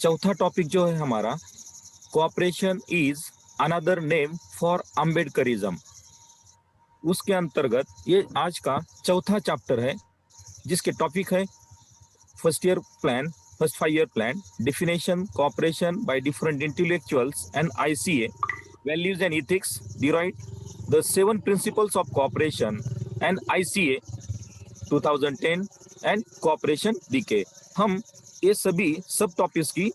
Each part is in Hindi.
चौथा टॉपिक जो है हमारा, cooperation is another name for Ambedkarism. उसके अंतर्गत ये आज का चौथा चैप्टर है, जिसके टॉपिक है first 5 year plan, definition, cooperation by different intellectuals and ICA, values and ethics, Deloitte, the 7 principles of cooperation and ICA 2010 and cooperation DK। हम ये सभी सब टॉपिक्स की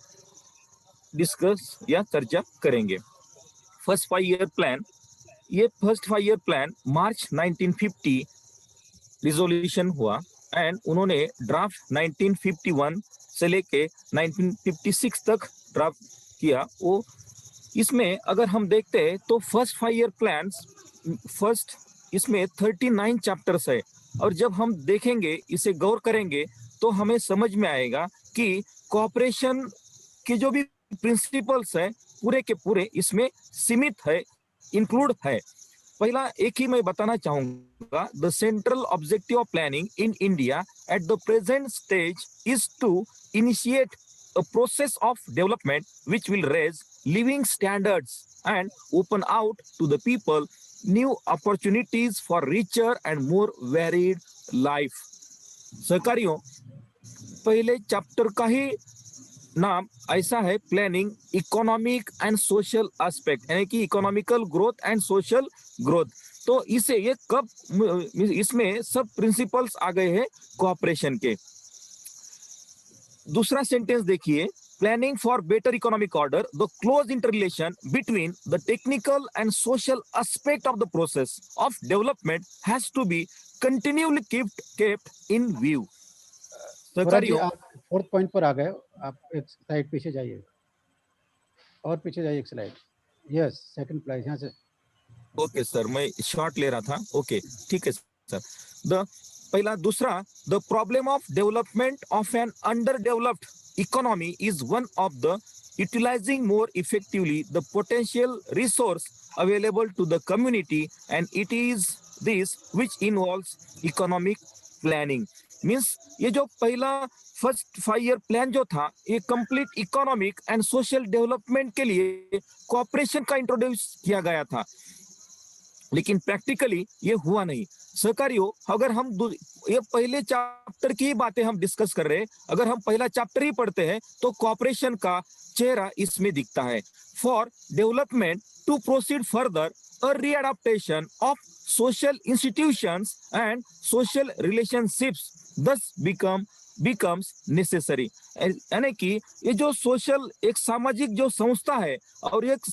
डिस्कस या चर्चा करेंगे। फर्स्ट 5 year प्लान, ये फर्स्ट 5 year प्लान मार्च 1950 रिजोल्यूशन हुआ एंड उन्होंने ड्राफ्ट 1951 से लेके 1956 तक ड्राफ्ट किया। वो इसमें अगर हम देखते हैं तो फर्स्ट 5 year प्लान फर्स्ट इसमें 39 चैप्टर्स है, और जब हम देखेंगे, इसे गौर करेंगे, तो हमें समझ में आएगा कि कोऑपरेशन के जो भी प्रिंसिपल्स है पूरे के पूरे इसमें सीमित है, इंक्लूड है। पहला एक ही मैं बताना चाहूंगा, the central objective of planning in India at the present stage is to initiate a process of development which will raise living standards and open out to the people new opportunities for richer and more varied life। सहकारियों, पहले चैप्टर का ही नाम ऐसा है, planning economic and social aspect, यानी कि economical growth and social growth. तो इसे ये कब इसमें सब प्रिंसिपल्स आ गए हैं कोऑपरेशन के। दूसरा सेंटेंस देखिए, planning for better economic order, the close interrelation between the technical and social aspect of the process of development has to be continuously kept in view. आप फोर्थ पॉइंट पर आ गए, आप एक स्लाइड पीछे जाइए, और पीछे जाइए एक स्लाइड। यस, सेकंड स्लाइड यहाँ से। ओके सर, मैं शॉर्ट ले रहा था। ओके, ठीक है सर। द पहला, दूसरा, the problem of development of an underdeveloped economy is one of the utilising more effectively the potential resource available to the community and it is this which involves economic planning. Means ये जो पहला फर्स्ट 5 year प्लान जो था, ये complete economic and social development के लिए कोऑपरेशन का इंट्रोड्यूस किया गया था, लेकिन प्रैक्टिकली ये हुआ नहीं। सहकारियों, अगर हम ये पहले चैप्टर की बातें हम डिस्कस कर रहे हैं, अगर हम पहला चैप्टर ही पढ़ते हैं तो कोऑपरेशन का चेहरा इसमें दिखता है। For development to proceed further, a readaptation of social institutions and social relationships thus becomes necessary। यानी कि ये जो सोशल एक सामाजिक जो संस्था है और एक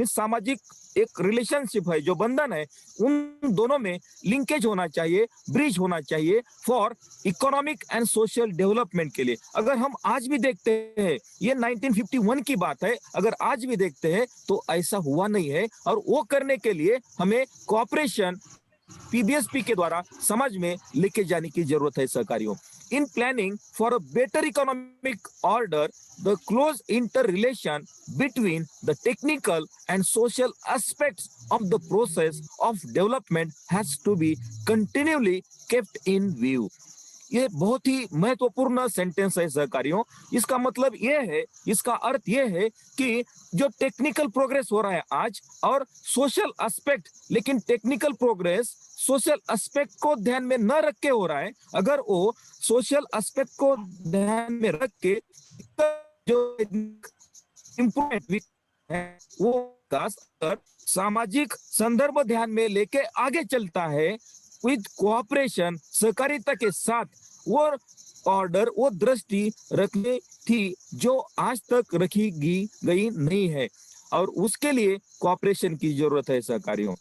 सामाजिक एक रिलेशनशिप है, जो बंधन है, उन दोनों में लिंकेज होना चाहिए, ब्रिज होना चाहिए for economic and social development के लिए। अगर हम आज भी देखते हैं, ये 1951 की बात है, अगर आज भी देखते हैं तो ऐसा हुआ नहीं है, और वो करने के लिए हमें कोऑपरेशन पीबीएसपी के द्वारा समाज में लेके जाने की जरूरत है। सहकारियों, in planning for a better economic order, the close interrelation between the technical and social aspects of the process of development has to be continually kept in view। ये बहुत ही महत्वपूर्ण सेंटेंस है सहकारियों। इसका मतलब ये है, इसका अर्थ ये है कि जो टेक्निकल प्रोग्रेस हो रहा है आज, और सोशल एस्पेक्ट, लेकिन टेक्निकल प्रोग्रेस सोशल एस्पेक्ट को ध्यान में न रख के हो रहा है। अगर वो सोशल एस्पेक्ट को ध्यान में रख के जो इम्प्रूवमेंट है वो सामाजिक संदर्भ ध्यान में लेके आगे चलता है विद कोऑपरेशन, सहकारिता के साथ, वो ऑर्डर, वो दृष्टि रखने थी जो आज तक रखी गई नहीं है, और उसके लिए कोऑपरेशन की जरूरत है सहकारियों।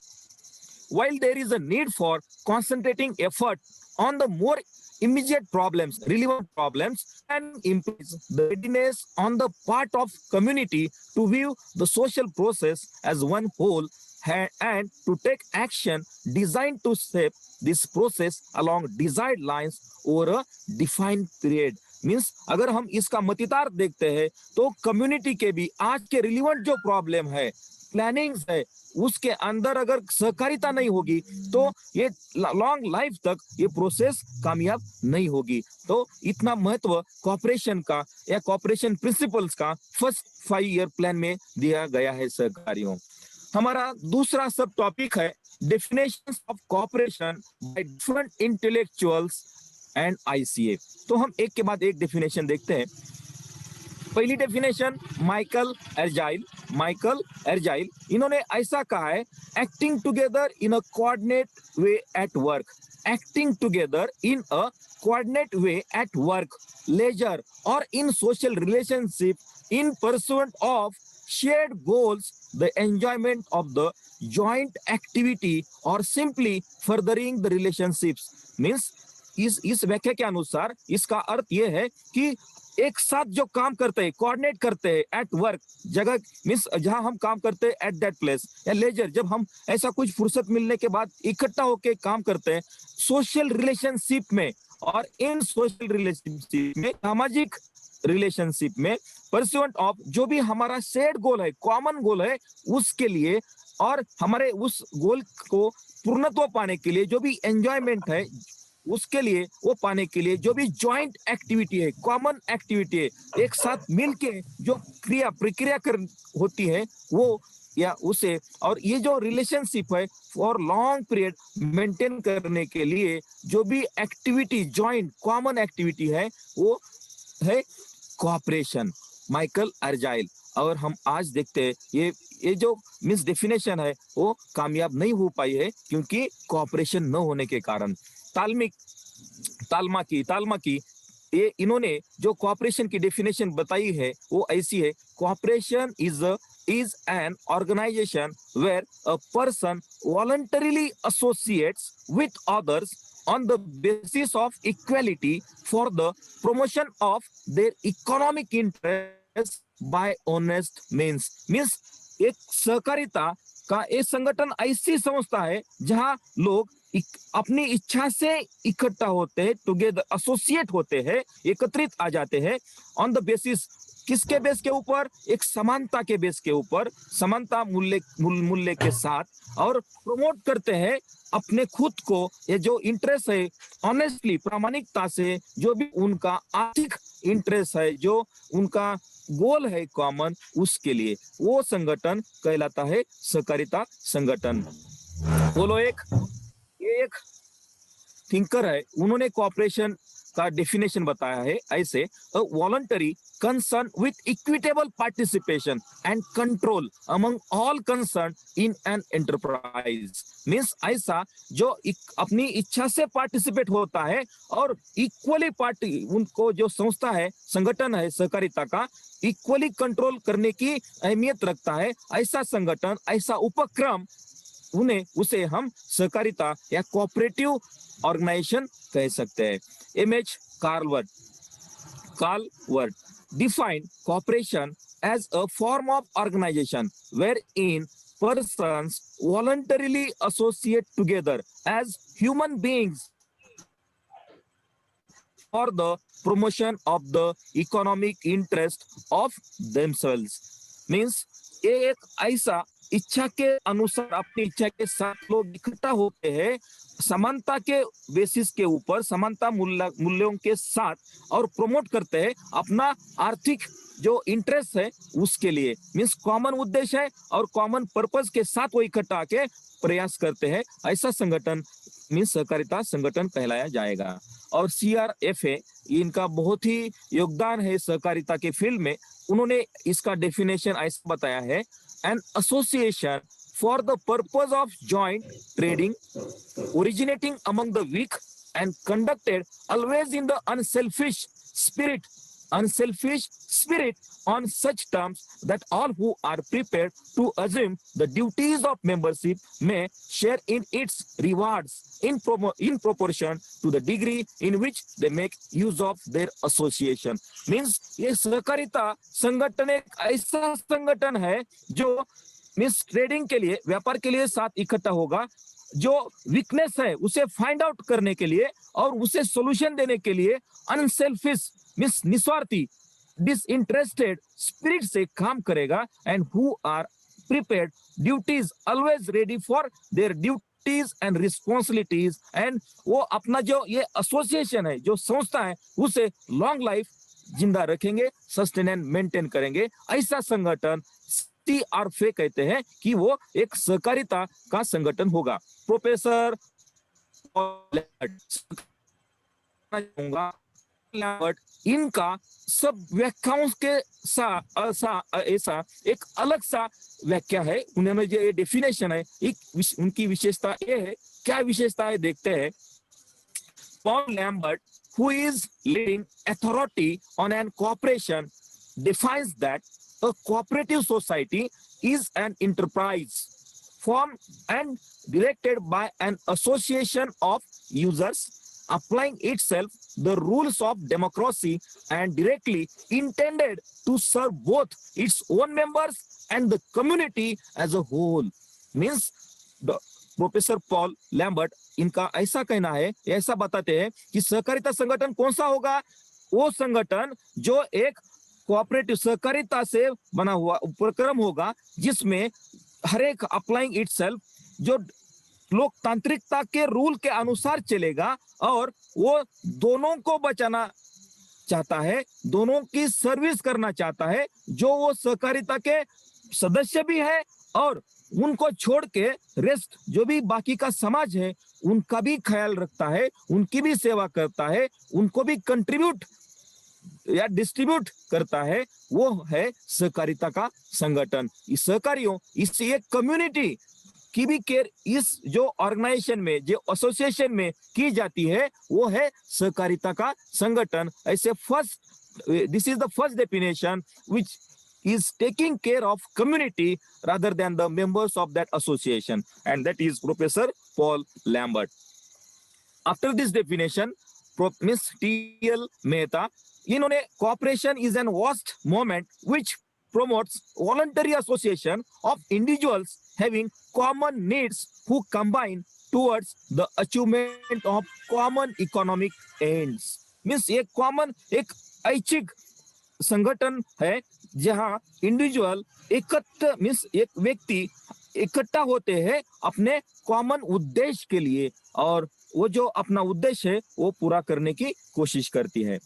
While there is a need for concentrating effort on the more immediate problems, relevant problems, and implies the readiness on the part of community to view the social process as one whole and to take action designed to shape this process along desired lines over a defined period। Means अगर हम इसका मतितार्थ देखते हैं तो कम्युनिटी के भी आज के रिलीवेंट जो प्रॉब्लम है, प्लानिंग है, उसके अंदर अगर सहकारिता नहीं होगी तो ये लॉन्ग लाइफ तक ये प्रोसेस कामयाब नहीं होगी। तो इतना महत्व कॉपरेशन का या कॉपरेशन प्रिंसिपल्स का फर्स्ट 5 ईयर प्लान में दिया गया है सहकारियों। हमारा दूसरा सब टॉपिक है definitions of corporation by different intellectuals and ICA. तो हम एक के बाद एक डेफिनेशन देखते हैं। पहली डेफिनेशन माइकल एर्जाइल इन्होंने ऐसा कहा है, acting together in a coordinate way at work, acting together in a coordinate way at work, leisure और in social relationship in pursuant of shared goals, the enjoyment of the joint activity or simply furthering the relationships। means इस व्याख्या के अनुसार इसका अर्थ यह है कि एक साथ जो काम करते हैं, कोऑर्डिनेट करते हैं एट वर्क, जगह मीन्स जहां हम काम करते हैं एट दैट प्लेस, या लेजर जब हम ऐसा कुछ फुर्सत मिलने के बाद इकट्ठा होकर काम करते हैं, सोशल रिलेशनशिप में और इन सोशल रिलेशनशिप में, सामाजिक रिलेशनशिप में, परस्यूएंट ऑफ जो भी हमारा शेयर्ड गोल है, कॉमन गोल है, उसके लिए और हमारे उस गोल को पूर्णत्व पाने के लिए जो भी एंजॉयमेंट है उसके लिए, वो पाने के लिए जो भी जॉइंट एक्टिविटी है, कॉमन एक्टिविटी है, एक साथ मिलके जो प्रक्रिया कर होती है वो या उसे, और ये जो रिलेशनशिप है फॉर लॉन्ग पीरियड मेंटेन करने के लिए जो भी एक्टिविटी, जॉइंट कॉमन एक्टिविटी है, वो है कोऑपरेशन, माइकल एर्जाइल। और हम आज देखते हैं ये जो मिस डेफिनेशन है वो कामयाब नहीं हो पाई है क्योंकि कोऑपरेशन न होने के कारण। तालमा की ये इन्होंने जो कोऑपरेशन की डेफिनेशन बताई है वो ऐसी है, cooperation is an organization where a person voluntarily associates with others on the basis of equality for the promotion of their economic interests by honest means। means एक सहकारिता का एक संगठन ऐसी संस्था है जहां लोग अपनी इच्छा से इकट्ठा होते हैं, टुगेदर एसोसिएट होते हैं, एकत्रित आ जाते हैं ऑन द बेसिस, किसके बेस के ऊपर, एक समानता के बेस के ऊपर, समानता मूल्य के साथ, और प्रमोट करते हैं अपने खुद को, ये जो इंटरेस्ट है ऑनेस्टली, प्रामाणिकता से, जो भी उनका आर्थिक इंटरेस्ट है, जो उनका गोल है कॉमन, उसके लिए वो संगठन कहलाता है सहकारिता संगठन। बोलो एक थिंकर है, उन्होंने कोऑपरेशन का डेफिनेशन बताया है ऐसे, voluntary concern with equitable participation and control among all concerned in an enterprise। means ऐसा जो अपनी इच्छा से पार्टिसिपेट होता है और इक्वली उनको जो संस्था है, संगठन है सहकारिता का, इक्वली कंट्रोल करने की अहमियत रखता है, ऐसा संगठन, ऐसा उपक्रम, उसे हम सहकारिता या कोऑपरेटिव ऑर्गेनाइजेशन कह सकते हैं। M H Calvert define cooperation as a form of organization wherein persons voluntarily associate together as human beings for the promotion of the economic interest of themselves। means ये एक ऐसा इच्छा के अनुसार, अपनी इच्छा के साथ लोग इकट्ठा होते हैं समानता के बेसिस के ऊपर, समानता मूल्यों के साथ, और प्रमोट करते हैं अपना आर्थिक जो इंटरेस्ट है उसके लिए। मींस कॉमन उद्देश्य है और कॉमन पर्पस के साथ वो इकट्ठा के प्रयास करते हैं, ऐसा संगठन मींस सहकारिता संगठन कहलाया जाएगा। और CRFA, इनका बहुत ही योगदान है सहकारिता के फील्ड में। उन्होंने इसका डेफिनेशन ऐसा बताया है, an association for the purpose of joint trading originating among the weak and conducted always in the unselfish spirit on such terms that all who are prepared to assume the duties of membership may share in its rewards in proportion to the degree in which they make use of their association। means ये सहकारिता संगठन एक ऐसा संगठन है जो मीन्स ट्रेडिंग के लिए, व्यापार के लिए साथ इकट्ठा होगा, जो वीकनेस है उसे फाइंड आउट करने के लिए और उसे सॉल्यूशन देने के लिए अनसेल्फिश मीन्स निस्वार्थी डिसइंटरेस्टेड स्पिरिट से काम करेगा and who are prepared duties always ready for their duties and responsibilities and वो अपना जो ये एसोसिएशन है जो संस्था है उसे लॉन्ग लाइफ जिंदा रखेंगे सस्टेन एंड मेंटेन करेंगे। ऐसा संगठन CRFA कहते हैं कि वो एक सहकारिता का संगठन होगा। प्रोफेसर इनका सब व्याख्याओं के ऐसा एक अलग सा व्याख्या है, उन्होंने जो ये डेफिनेशन है उनकी विशेषता ये है। क्या विशेषता है देखते हैं। Paul Lambert who is leading authority on an corporation defines that a cooperative society is an enterprise formed and directed by an association of users applying itself the rules of democracy and directly intended to serve both its own members and the community as a whole। means professor Paul Lambert इनका ऐसा कहना है, ऐसा बताते हैं कि सहकारिता संगठन कौन सा होगा। वो संगठन जो एक कोऑपरेटिव सहकारिता से बना हुआ उपक्रम होगा जिसमें हर एक अप्लाइंग इटसेल्फ जो लोकतांत्रिकता के रूल के अनुसार चलेगा और वो दोनों को बचाना चाहता है, दोनों की सर्विस करना चाहता है, जो वो सहकारिता के सदस्य भी है और उनको छोड़ के रेस्ट जो भी बाकी का समाज है उनका भी ख्याल रखता है, उनकी भी सेवा करता है, उनको भी कंट्रीब्यूट या डिस्ट्रीब्यूट करता है, वो है सहकारिता का संगठन। इस सहकारियों इस एक कम्युनिटी की भी केयर इस जो ऑर्गेनाइजेशन में जो एसोसिएशन में की जाती है वो है सहकारिता का संगठन। ऐसे this is the first definition which is taking care of community rather than the members of that association, and that is Professor Paul Lambert. After this definition, Miss T.L. Mehta, इन्होंने cooperation is an vast movement which promotes voluntary association of individuals having common needs who combine towards the achievement of common economic ends। means एक common एक ऐच्छिक संगठन है जहां इंडिविजुअल एकत्र मीन्स एक व्यक्ति इकट्ठा होते हैं अपने कॉमन उद्देश्य के लिए और वो जो अपना उद्देश्य है वो पूरा करने की कोशिश करती है।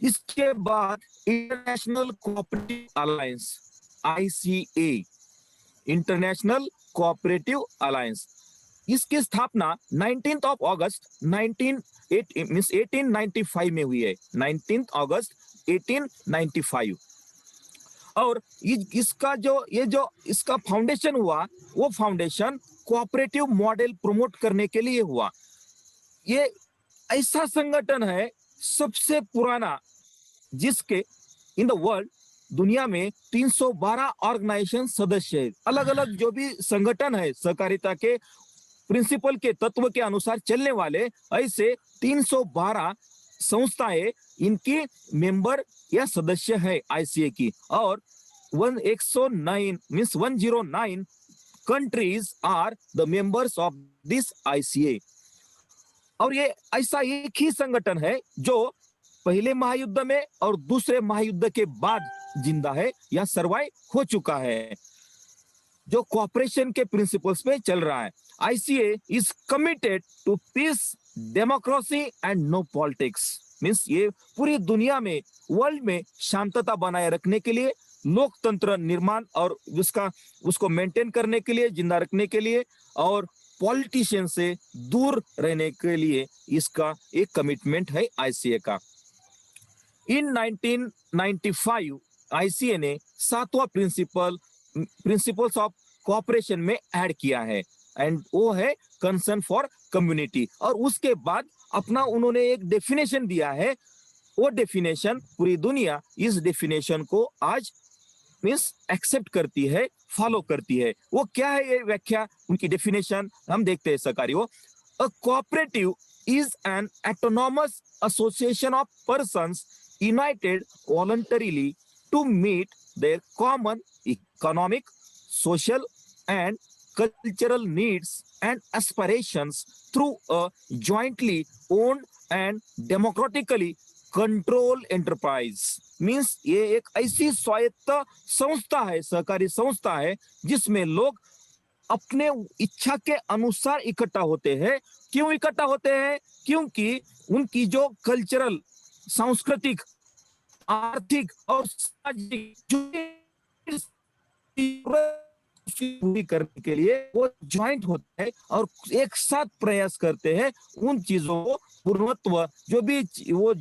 इसके बाद international cooperative alliance ICA, international cooperative alliance, इसकी स्थापना 19 अगस्त 1895 में हुई है। 19 अगस्त 1895 और इसका जो इसका फाउंडेशन हुआ वो फाउंडेशन कोऑपरेटिव मॉडल प्रमोट करने के लिए हुआ। ये ऐसा संगठन है सबसे पुराना जिसके इन द वर्ल्ड दुनिया में 312 ऑर्गेनाइजेशन सदस्य है। अलग अलग जो भी संगठन है सहकारिता के प्रिंसिपल के तत्व के अनुसार चलने वाले ऐसे 312 संस्थाएं इनकी मेंबर या सदस्य है ICA की और 109 means 109 countries are the members of this ICA। और ये ऐसा एक ही संगठन है जो पहले महायुद्ध में और दूसरे महायुद्ध के बाद जिंदा है या सर्वाइव हो चुका है, जो कोऑपरेशन के प्रिंसिपल्स पे चल रहा है। ICA is committed to peace democracy and no politics. Means ये पूरी दुनिया में वर्ल्ड में शांतता बनाए रखने के लिए, लोकतंत्र निर्माण और उसको मेंटेन करने के लिए, जिंदा रखने के लिए और पॉलिटिशियन से दूर रहने के लिए इसका एक कमिटमेंट है ICA का। इन 1995 ICA ने 7वां प्रिंसिपल्स ऑफ कोऑपरेशन में ऐड किया है एंड वो है कंसर्न फॉर कम्युनिटी। और उसके बाद अपना उन्होंने एक डेफिनेशन दिया है। वो डेफिनेशन पूरी दुनिया इस डेफिनेशन को आज मींस एक्सेप्ट करती है, फॉलो करती है। वो क्या है ये व्याख्या, उनकी डेफिनेशन हम देखते हैं सहकारियों। A cooperative is an autonomous association of persons united voluntarily to meet their common economic, social and cultural needs and aspirations through a jointly owned and democratically control enterprise means ये एक ऐसी स्वायत्त संस्था है, सहकारी संस्था है, जिसमें लोग अपने इच्छा के अनुसार इकट्ठा होते हैं। क्यों इकट्ठा होते हैं? क्योंकि उनकी जो कल्चरल, सांस्कृतिक, आर्थिक और सामाजिक जो पूरी करने के लिए वो ज्वाइंट होते हैं और एक साथ प्रयास करते हैं उन चीजों को पूर्णत्व जो भी वो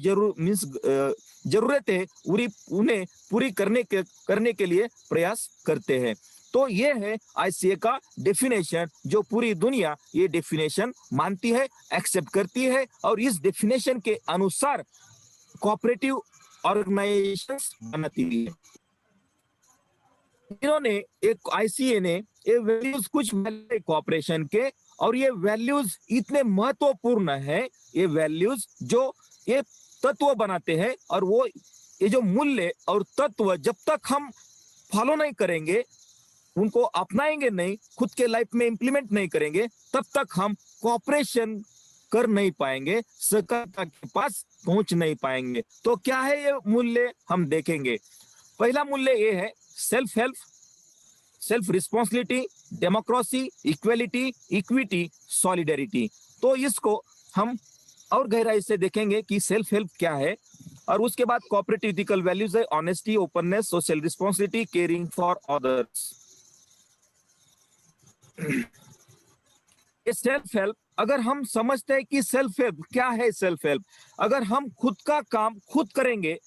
जरूरत है उन्हें पूरी करने के लिए प्रयास करते हैं। तो ये है आईसीए का डेफिनेशन, जो पूरी दुनिया ये डेफिनेशन मानती है, एक्सेप्ट करती है, और इस डेफिनेशन के अनुसार कोऑपरेटिव ऑर्गेनाइजेशंस बनाती है। इन्होंने एक आईसीए ने ये वैल्यूज कुछ कोऑपरेशन के, और ये वैल्यूज इतने महत्वपूर्ण है, ये वैल्यूज जो ये तत्व बनाते हैं, और वो ये जो मूल्य और तत्व जब तक हम फॉलो नहीं करेंगे, उनको अपनाएंगे नहीं, खुद के लाइफ में इंप्लीमेंट नहीं करेंगे, तब तक हम कोऑपरेशन कर नहीं पाएंगे, सहकारिता के पास पहुंच नहीं पाएंगे। तो क्या है ये मूल्य, हम देखेंगे। पहला मूल्य ये है self help, self responsibility, democracy, equality, equity, solidarity. तो इसको हम और गहराई से देखेंगे कि सेल्फ हेल्प क्या है, और उसके बाद कोऑपरेटिव इथिकल वैल्यूज है honesty, openness, social responsibility, caring for others. ये सेल्फ हेल्प, अगर हम समझते हैं कि सेल्फ हेल्प क्या है, सेल्फ हेल्प अगर हम खुद का काम खुद करेंगे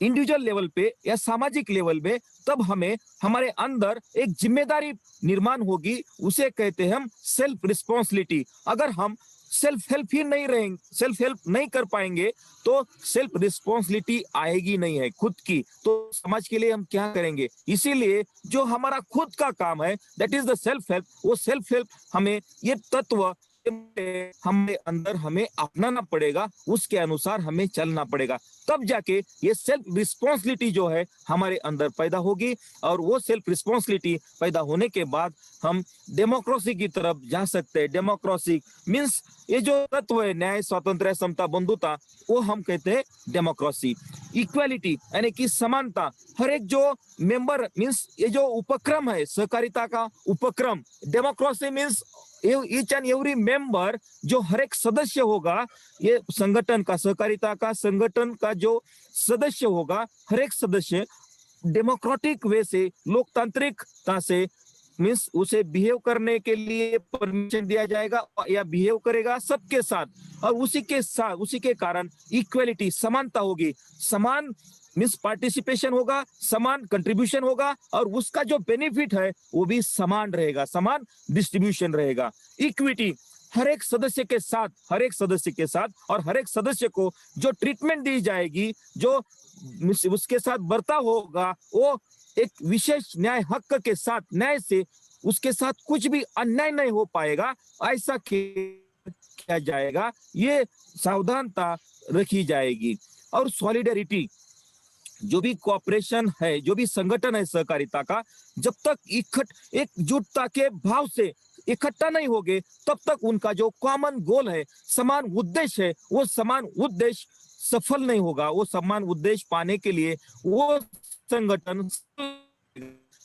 इंडिविजुअल लेवल पे या सामाजिक लेवल पे, तब हमें हमारे अंदर एक जिम्मेदारी निर्माण होगी, उसे कहते हैं हम सेल्फ रिस्पॉन्सिबिलिटी। अगर हम सेल्फ हेल्प ही नहीं रहेंगे, सेल्फ हेल्प नहीं कर पाएंगे, तो सेल्फ रिस्पॉन्सिबिलिटी आएगी नहीं है खुद की, तो समाज के लिए हम क्या करेंगे? इसीलिए जो हमारा खुद का काम है, that is the self help. वो सेल्फ हेल्प हमें ये तत्व हमें अंदर हमें अपनाना पड़ेगा, उसके अनुसार हमें चलना पड़ेगा, तब जाके ये सेल्फ रिस्पॉन्सिबिलिटी जो है हमारे अंदर पैदा होगी। और वो सेल्फ रिस्पॉन्सिबिलिटी पैदा होने के बाद हम डेमोक्रेसी की तरफ जा सकते हैं। डेमोक्रेसी मीन्स ये जो तत्व है न्याय, स्वातंत्र्य, समता, बंधुता, वो हम कहते हैं डेमोक्रेसी। इक्वालिटी यानी कि समानता, हर एक जो मेंबर मीन्स ये जो उपक्रम है सहकारिता का उपक्रम, democracy means each and every member, जो हर एक सदस्य होगा, ये संगठन का, सहकारिता का संगठन का जो सदस्य होगा, हर एक सदस्य डेमोक्रेटिक वे से, लोकतांत्रिकता से मीन्स उसे बिहेव करने के लिए परमिशन दिया जाएगा या बिहेव करेगा सबके साथ, और उसी के कारण इक्वलिटी, समानता होगी, समान मीन्स पार्टिसिपेशन होगा, समान कंट्रीब्यूशन होगा, और उसका जो बेनिफिट है वो भी समान रहेगा, समान डिस्ट्रीब्यूशन रहेगा। इक्विटी, हर एक सदस्य के साथ और हर एक सदस्य को जो ट्रीटमेंट दी जाएगी, जो उसके साथ बर्ताव होगा, वो एक विशेष न्याय हक के साथ, न्याय से उसके साथ कुछ भी अन्याय नहीं हो पाएगा, ऐसा किया जाएगा, ये सावधानता रखी जाएगी। और सॉलिडेरिटी, जो भी कोऑपरेशन है, जो भी संगठन है सहकारिता का, जब तक एकजुटता के भाव से इकट्ठा नहीं होंगे, तब तक उनका जो कॉमन गोल है, समान उद्देश्य है, वो समान उद्देश्य सफल नहीं होगा। वो समान उद्देश्य पाने के लिए वो संगठन,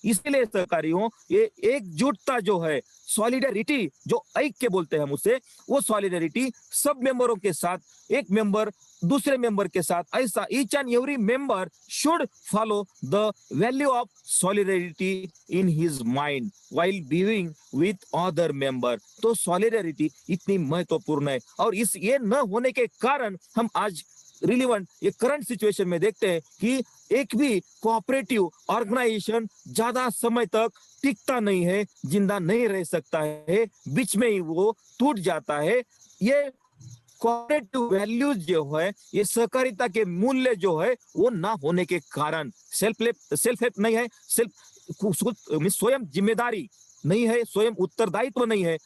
इसलिए सहकारियों ये एकजुटता जो है, सॉलिडेरिटी जो ऐक्य बोलते हैं हम उसे, वो सॉलिडेरिटी सब मेंबरों के साथ, एक मेंबर दूसरे मेंबर के साथ, ऐसा each and every member should follow the value of solidarity in his mind while behaving with other member. तो सॉलिडेरिटी इतनी महत्वपूर्ण है, और इस ये न होने के कारण हम आज रिलीवेंट ये करंट सिचुएशन में देखते हैं कि एक भी कोऑपरेटिव ऑर्गेनाइजेशन ज्यादा समय तक टिकता नहीं है, जिंदा नहीं रह सकता है, बीच में ही वो टूट जाता है। ये कोऑपरेटिव वैल्यूज जो है, ये सहकारिता के मूल्य जो है, वो ना होने के कारण, सेल्फ हेल्प नहीं है, स्वयं जिम्मेदारी नहीं है, स्वयं उत्तरदायित्व नहीं है,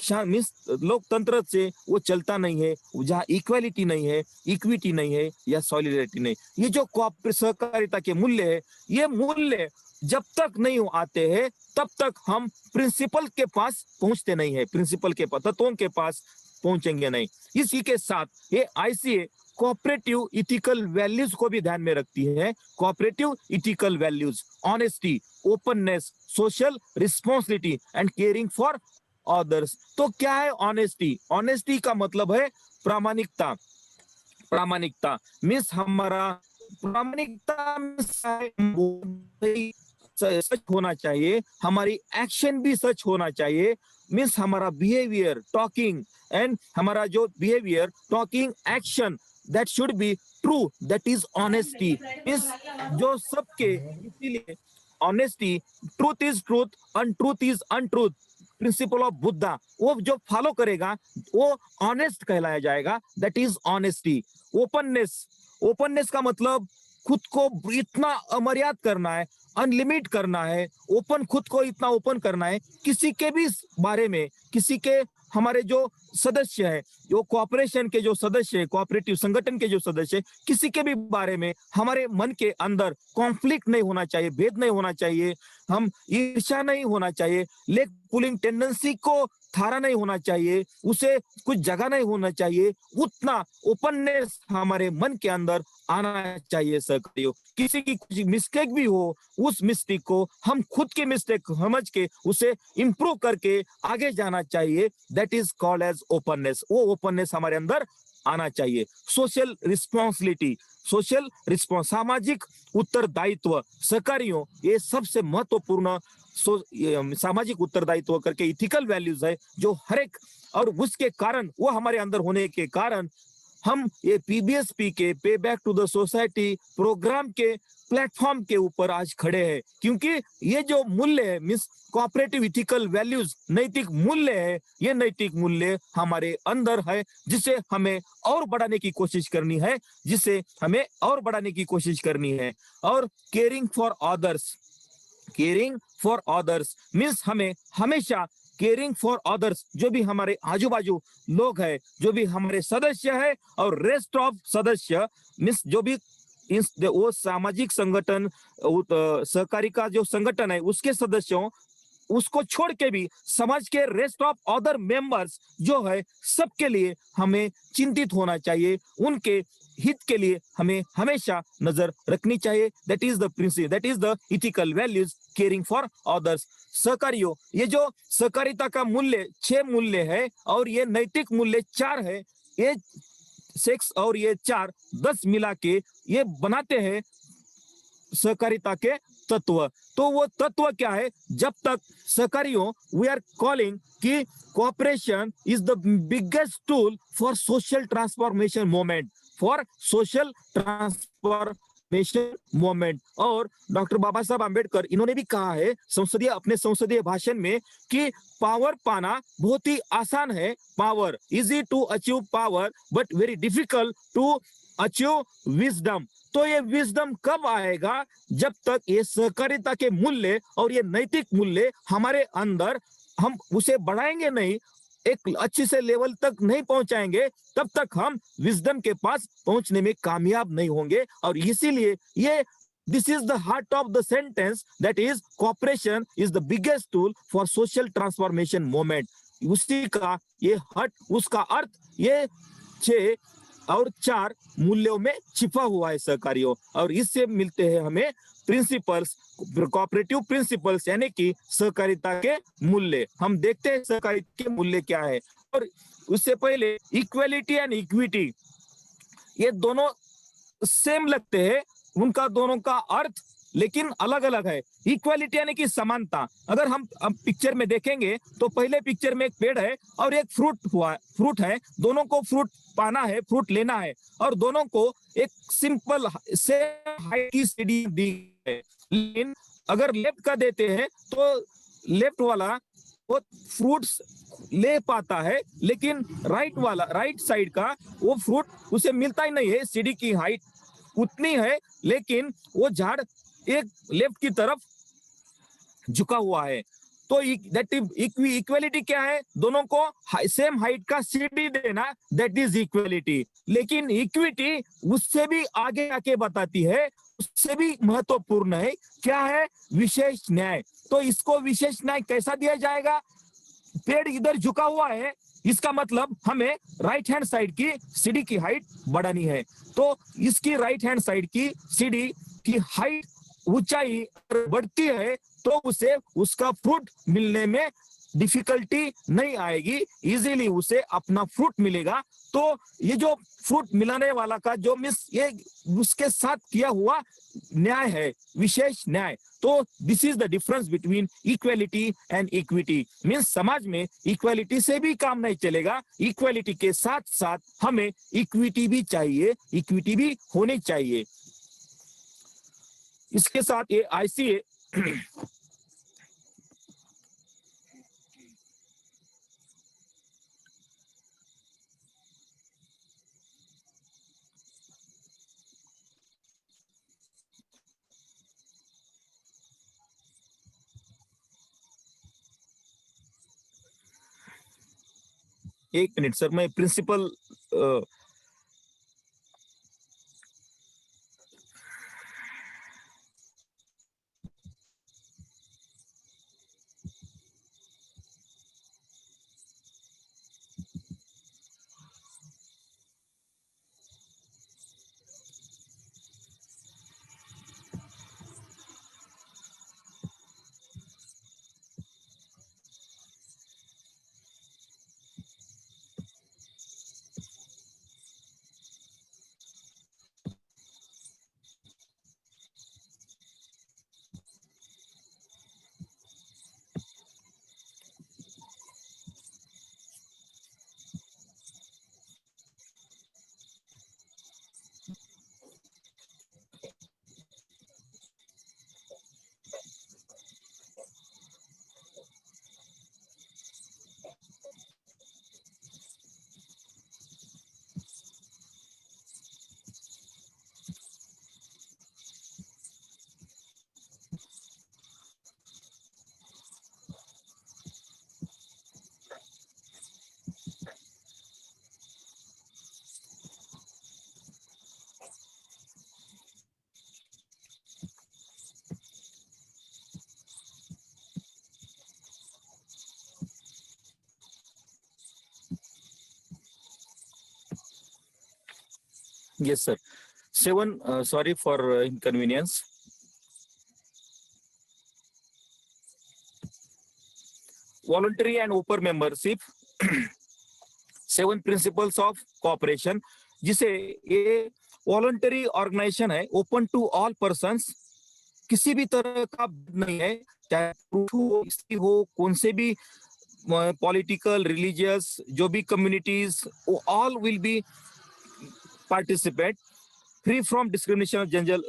लोकतंत्र से वो चलता नहीं है, जहाँ इक्वालिटी नहीं है, इक्विटी नहीं है या सॉलिडेरिटी नहीं। ये जो सहकारिता के मूल्य है, ये मूल्य जब तक नहीं आते हैं, तब तक हम प्रिंसिपल के पास पहुंचते नहीं है, प्रिंसिपल के तत्वों के पास पहुंचेंगे नहीं। इसी के साथ ये आईसीए कोऑपरेटिव इथिकल वैल्यूज को भी ध्यान में रखती है। Cooperative ethical values, honesty, openness, social responsibility and caring for others. तो क्या है ऑनेस्टी? ऑनेस्टी का मतलब है प्रामाणिकता। प्रामाणिकता मीन्स हमारा प्रामाणिकता सच होना चाहिए, हमारी एक्शन भी सच होना चाहिए। मीन्स हमारा बिहेवियर, टॉकिंग एंड हमारा जो behaviour, talking, action that should be true, that is honesty. Means जो सबके, इसीलिए honesty, truth is truth, untruth is untruth, principle of Buddha, वो जो फॉलो करेगा वो ऑनेस्ट कहलाया जाएगा, that is honesty. Openness, openness का मतलब खुद को इतना अमर्याद करना है, अनलिमिट करना है, ओपन, खुद को इतना ओपन करना है, किसी के भी बारे में, किसी के, हमारे जो सदस्य है, जो कोऑपरेशन के जो सदस्य है, कोऑपरेटिव संगठन के जो सदस्य है, किसी के भी बारे में हमारे मन के अंदर कॉन्फ्लिक्ट नहीं होना चाहिए, भेद नहीं होना चाहिए, हम ईर्ष्या नहीं होना चाहिए, लेग पुलिंग टेंडेंसी को थारा नहीं होना चाहिए, उसे कुछ जगह नहीं होना चाहिए, उतना ओपननेस हमारे मन के अंदर आना चाहिए सहकारियों। किसी की कुछ मिस्टेक भी हो, उस मिस्टेक को हम खुद की मिस्टेक समझ के उसे इंप्रूव करके आगे जाना चाहिए, that is called as openness. वो ओपननेस हमारे अंदर आना चाहिए। सोशल रिस्पॉन्सिबिलिटी, सोशल रिस्पॉन्स, सामाजिक उत्तरदायित्व, सहकारियों ये सबसे महत्वपूर्ण सामाजिक उत्तरदायित्व करके इथिकल वैल्यूज है जो हर एक, और उसके कारण, वो हमारे अंदर होने के कारण हम ये पीबीएसपी के pay back to the society programme के प्लेटफॉर्म के ऊपर आज खड़े हैं, क्योंकि ये जो मूल्य है, मीन्स कोऑपरेटिव इथिकल वैल्यूज, नैतिक मूल्य है, ये नैतिक मूल्य हमारे अंदर है, जिसे हमें और बढ़ाने की कोशिश करनी है, जिसे हमें और बढ़ाने की कोशिश करनी है। और caring for others, caring for others means हमें हमेशा केयरिंग फॉर अदर्स, जो भी हमारे आजू बाजू लोग हैं, जो भी हमारे सदस्य है और रेस्ट ऑफ सदस्य, मीन्स जो भी वो सामाजिक संगठन, सहकारी का जो संगठन है उसके सदस्यों, उसको छोड़ के भी समाज के रेस्ट ऑफ अदर मेंबर्स जो है, सबके लिए हमें चिंतित होना चाहिए, उनके हित के लिए हमें हमेशा नजर रखनी चाहिए। That is the principle, that is the ethical values, caring for others. सहकारियों, ये जो सहकारिता का मूल्य 6 मूल्य है और ये नैतिक मूल्य 4 है, ये 6 और ये 4 10 मिला के ये बनाते हैं सहकारिता के तत्व। तो वो तत्व क्या है? जब तक सहकारियों, वी आर कॉलिंग कि cooperation is the biggest tool for social transformation movement, for social transformation movement. और डॉक्टर बाबा साहब आम्बेडकर इन्होंने भी कहा है संसदीय, अपने संसदीय भाषण में कि पावर पाना बहुत ही आसान है, power easy to achieve power but very difficult to achieve wisdom. तो ये विजडम कब आएगा? जब तक ये सहकारिता के मूल्य और ये नैतिक मूल्य हमारे अंदर, हम उसे बढ़ाएंगे नहीं, एक अच्छी से लेवल तक नहीं पहुंचाएंगे, तब तक हम विजडम के पास पहुंचने में कामयाब नहीं होंगे। और इसीलिए ये this is the heart of the sentence, that is cooperation is the biggest tool for social transformation movement. उसी का ये हट, उसका अर्थ ये 6 और 4 मूल्यों में छिपा हुआ है सहकारियों, और इससे मिलते हैं हमें प्रिंसिपल्स, कोऑपरेटिव प्रिंसिपल्स, यानी कि सहकारिता के मूल्य। हम देखते हैं सहकारिता के मूल्य क्या है। और उससे पहले इक्वलिटी एंड इक्विटी, ये दोनों सेम लगते हैं, उनका दोनों का अर्थ लेकिन अलग अलग है। इक्वालिटी यानी कि समानता। अगर हम पिक्चर में देखेंगे तो पहले पिक्चर में एक पेड़ है और एक फ्रूट है, दोनों को फ्रूट पाना है, फ्रूट लेना है, और दोनों को एक सिंपल सेम हाइट की सीढ़ी दी है। लेकिन अगर लेफ्ट का देते हैं तो लेफ्ट वाला वो फ्रूट्स ले पाता है, लेकिन राइट साइड का वो फ्रूट उसे मिलता ही नहीं है। सीढ़ी की हाइट उतनी है लेकिन वो झाड़ एक लेफ्ट की तरफ झुका हुआ है। तो इक्वलिटी क्या है? दोनों को सेम हाइट का सीढ़ी देना, दैट इज इक्वलिटी। लेकिन इक्विटी उससे भी आगे आके बताती है, उससे भी महत्वपूर्ण है, क्या है? विशेष न्याय। तो इसको विशेष न्याय कैसा दिया जाएगा? पेड़ इधर झुका हुआ है, इसका मतलब हमें राइट हैंड साइड की सीडी की हाइट बढ़ानी है। तो इसकी राइट हैंड साइड की सीडी की हाइट ऊंचाई बढ़ती है तो उसे उसका फ्रूट मिलने में डिफिकल्टी नहीं आएगी, इजीली उसे अपना फ्रूट मिलेगा। तो ये जो फ्रूट मिलाने वाला का जो मिस ये उसके साथ किया हुआ न्याय है, विशेष न्याय। तो this is the difference between equality and equity. Means समाज में इक्वालिटी से भी काम नहीं चलेगा, इक्वालिटी के साथ साथ हमें इक्विटी भी चाहिए, इक्विटी भी होनी चाहिए। इसके साथ ये आईसीए एक मिनट सर, मैं principal yes sir, 7 sorry for inconvenience. Voluntary and open membership, 7 principles of cooperation, जिसे ये वॉलंटरी ऑर्गेनाइजेशन है, ओपन टू ऑल पर्संस, किसी भी तरह का नहीं है, चाहे हो, स्त्री हो, कौन से भी पॉलिटिकल रिलीजियस जो भी communities, all will be participate, free from discrimination of gender,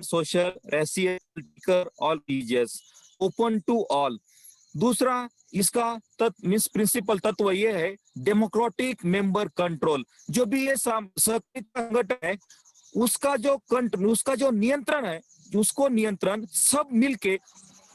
social, racial, all religious, open to all. दूसरा इसका मीन्स प्रिंसिपल तत्व ये है, डेमोक्रेटिक मेंबर कंट्रोल। जो भी ये संगठन है उसका जो नियंत्रण है, उसको नियंत्रण सब मिलके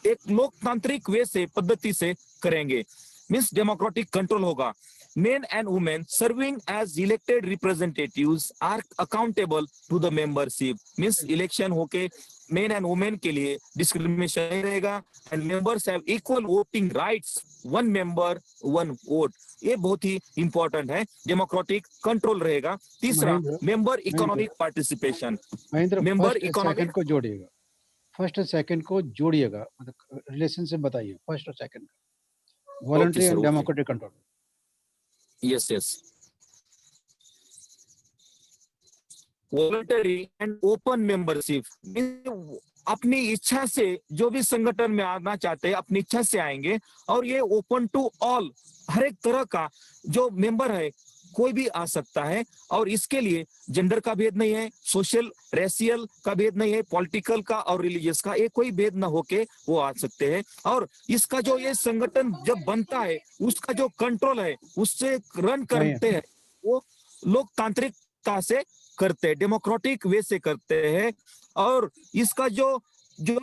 एक लोकतांत्रिक वे से पद्धति से करेंगे, मीन्स डेमोक्रेटिक कंट्रोल होगा। Men and women serving as elected representatives are accountable to the membership, means election होके men and women के लिए discrimination नहीं रहेगा, and members have equal voting rights, one member one vote। ये बहुत ही इंपॉर्टेंट है, डेमोक्रेटिक कंट्रोल रहेगा। तीसरा, member economic participation. Mahendra, member first economic second को जोड़िएगा, फर्स्ट और सेकंड को जोड़िएगा, मतलब रिलेशनशिप बताइए फर्स्ट और सेकंड का, voluntary and democratic control. Yes, yes. Voluntary and open membership, अपनी इच्छा से जो भी संगठन में आना चाहते हैं अपनी इच्छा से आएंगे, और ये ओपन टू ऑल, हर एक तरह का जो मेंबर है कोई भी आ सकता है, और इसके लिए जेंडर का भेद नहीं है, सोशल रेसियल का भेद नहीं है, पॉलिटिकल का और रिलीजियस का, ये कोई भेद ना होके वो आ सकते हैं। और इसका जो ये संगठन जब बनता है उसका जो कंट्रोल है उससे रन करते हैं वो लोकतांत्रिकता से करते हैं, डेमोक्रेटिक वे से करते हैं। और इसका जो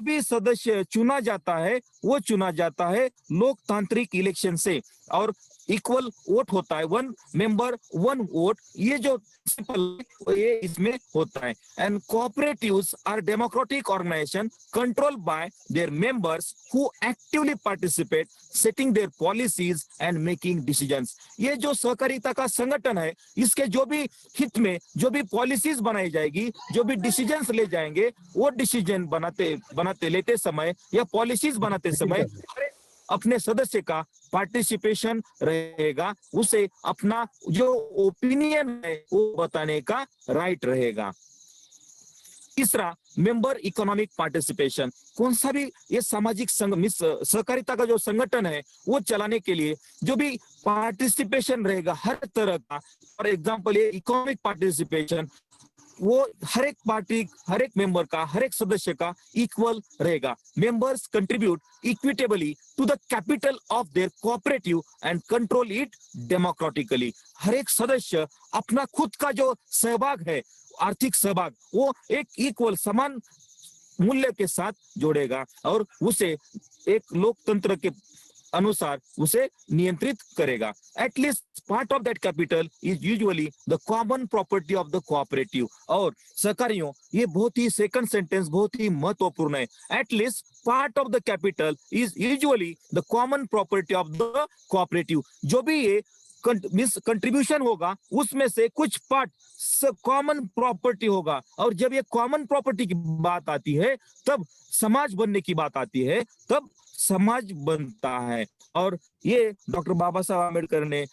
भी सदस्य चुना जाता है वो चुना जाता है लोकतांत्रिक इलेक्शन से, और इक्वल वोट होता है, 1 मेंबर 1 वोट, ये जो प्रिंसिपल ये इसमें होता है। And cooperatives are democratic organisation controlled by their members who actively participate setting their policies and making decisions. ये जो सहकारिता का संगठन है, इसके जो भी हित में जो भी पॉलिसीज बनाई जाएगी, जो भी डिसीजंस ले जाएंगे, वो डिसीजन बनाते लेते समय या पॉलिसीज बनाते समय अपने सदस्य का पार्टिसिपेशन रहेगा, उसे अपना जो ओपिनियन है वो बताने का राइट रहेगा। तीसरा, मेंबर इकोनॉमिक पार्टिसिपेशन। कौन सा भी ये सामाजिक सहकारिता का जो संगठन है वो चलाने के लिए जो भी पार्टिसिपेशन रहेगा हर तरह का, फॉर एग्जांपल ये इकोनॉमिक पार्टिसिपेशन, वो हर एक पार्टी, हर एक मेंबर का, हर एक सदस्य का इक्वल रहेगा। Members contribute equitably to the capital of their cooperative and control it democratically. हर एक सदस्य अपना खुद का जो सहभाग है, आर्थिक सहभाग, वो एक इक्वल समान मूल्य के साथ जोड़ेगा और उसे एक लोकतंत्र के अनुसार उसे नियंत्रित करेगा। At least part of that capital is usually the common property of the cooperative. और सहकारियों, ये बहुत ही सेकंड सेंटेंस बहुत ही महत्वपूर्ण है। At least part of the capital is usually the common property of the cooperative. जो भी ये कंट्रीब्यूशन होगा उसमें से कुछ पार्ट कॉमन प्रॉपर्टी होगा। और जब ये कॉमन प्रॉपर्टी की बात आती है, तब समाज बनने की बात आती है, तब समाज बनता है। और ये डॉक्टर बाबा साहब आम्बेडकर ने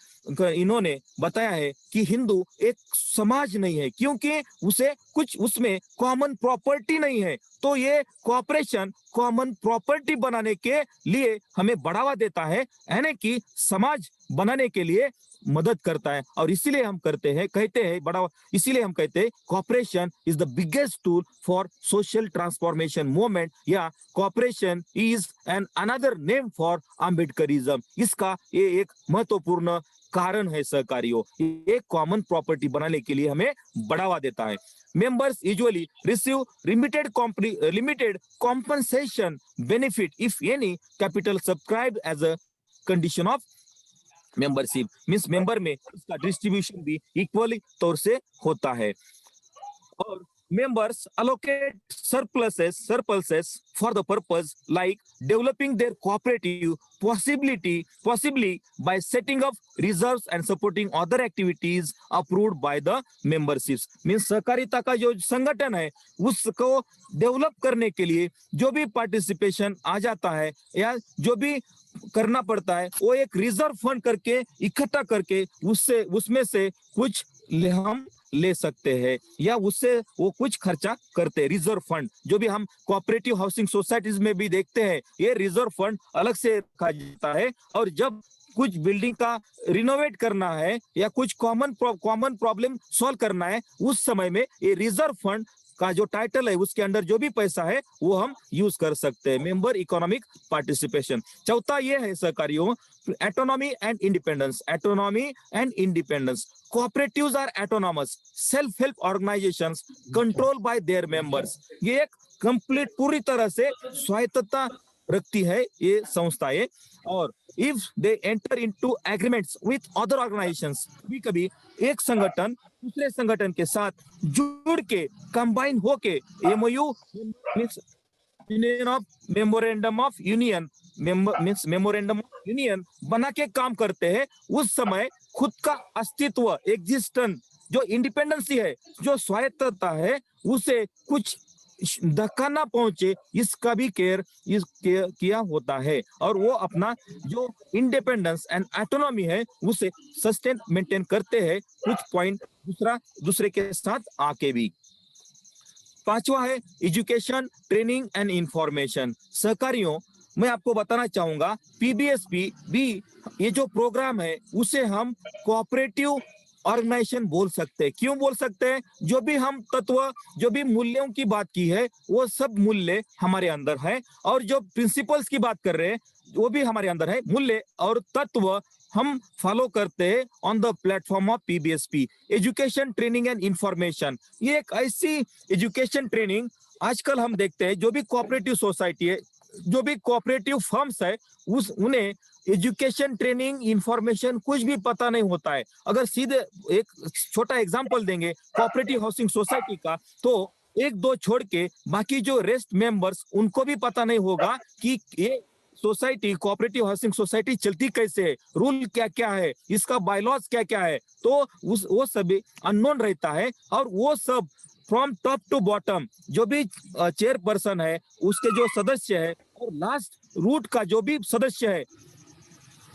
इन्होंने बताया है कि हिंदू एक समाज नहीं है, क्योंकि उसे कुछ उसमें कॉमन प्रॉपर्टी नहीं है। तो ये कॉपरेशन कॉमन प्रॉपर्टी बनाने के लिए हमें बढ़ावा देता है, यानी कि समाज बनाने के लिए मदद करता है। और इसीलिए हम कहते हैं बढ़ावा, इसीलिए हम कहते हैं cooperation is the biggest tool for social transformation movement, या cooperation is an another name for Ambedkarism. इसका ये एक महत्वपूर्ण कारण है सहकारियों, एक कॉमन प्रॉपर्टी बनाने के लिए हमें बढ़ावा देता है। Members usually receive limited compensation benefit if any capital subscribed as a condition of membership. Means member में इसका डिस्ट्रीब्यूशन भी इक्वली तौर से होता है। और members allocate surpluses for the purpose like developing their cooperative possibly by setting up reserves and supporting other activities approved by the memberships। Means सहकारिता का जो संगठन है उसको डेवलप करने के लिए जो भी पार्टिसिपेशन आ जाता है या जो भी करना पड़ता है, वो एक रिजर्व फंड करके इकट्ठा करके उसमें से कुछ हम ले सकते हैं या उससे वो कुछ खर्चा करते हैं। रिजर्व फंड जो भी हम कोऑपरेटिव हाउसिंग सोसाइटीज में भी देखते हैं, ये रिजर्व फंड अलग से रखा जाता है। और जब कुछ बिल्डिंग का रिनोवेट करना है या कुछ कॉमन प्रॉब्लम सॉल्व करना है, उस समय में ये रिजर्व फंड का जो टाइटल है उसके अंदर जो भी पैसा है वो हम यूज कर सकते हैं। Member economic participation. चौथा ये है सहकारियों, autonomy and independence. Autonomy and independence. Cooperatives are autonomous self help organisations control by their members. ये एक कंप्लीट पूरी तरह से स्वायत्तता रखती है ये संस्थाएं। और if they enter into agreements with other organisations, कभी एक संगठन दूसरे संगठन के साथ जुड़ के कंबाइन होके एमओयू मेमोरेंडम ऑफ यूनियन बना के काम करते हैं, उस समय खुद का अस्तित्व एग्जिस्टेंस जो इंडिपेंडेंसी है, जो स्वायत्तता है, उसे कुछ धक्का ना पहुंचे इसका भी केयर किया होता है। और वो अपना जो इंडिपेंडेंस एंड ऑटोनॉमी है उसे सस्टेन मेंटेन करते हैं कुछ पॉइंट दूसरे के साथ आके भी। पांचवा है एजुकेशन ट्रेनिंग एंड इंफॉर्मेशन। सहकारियों, मैं आपको बताना चाहूंगा पीबीएसपी भी ये जो प्रोग्राम है उसे हम कोऑपरेटिव ऑर्गेनाइजेशन बोल सकते हैं। क्यों बोल सकते हैं? जो भी हम तत्व, जो भी मूल्यों की बात की है वो सब मूल्य हमारे अंदर है, और जो प्रिंसिपल्स की बात कर रहे हैं वो भी हमारे अंदर है। मूल्य और तत्व हम फॉलो करते हैं on the platform of PBSP. Education training and information, ये एक ऐसी एजुकेशन ट्रेनिंग आजकल हम देखते हैं जो भी कोऑपरेटिव सोसाइटी है, जो भी कोऑपरेटिव फर्म्स है उन्हें एजुकेशन, ट्रेनिंग, इंफॉर्मेशन कुछ भी पता नहीं होता है। अगर सीधे एक छोटा एग्जांपल देंगे कोऑपरेटिव हाउसिंग सोसाइटी का, तो एक दो छोड़ के बाकी जो रेस्ट मेंबर्स उनको भी पता नहीं होगा कि ये सोसाइटी, कोऑपरेटिव हाउसिंग सोसाइटी चलती कैसे है, रूल क्या क्या है, इसका बायलॉज क्या क्या है, तो वो सभी अननोन रहता है। और वो सब फ्रॉम टॉप टू बॉटम, जो भी चेयरपर्सन है, उसके जो सदस्य है, और लास्ट रूट का जो भी सदस्य है,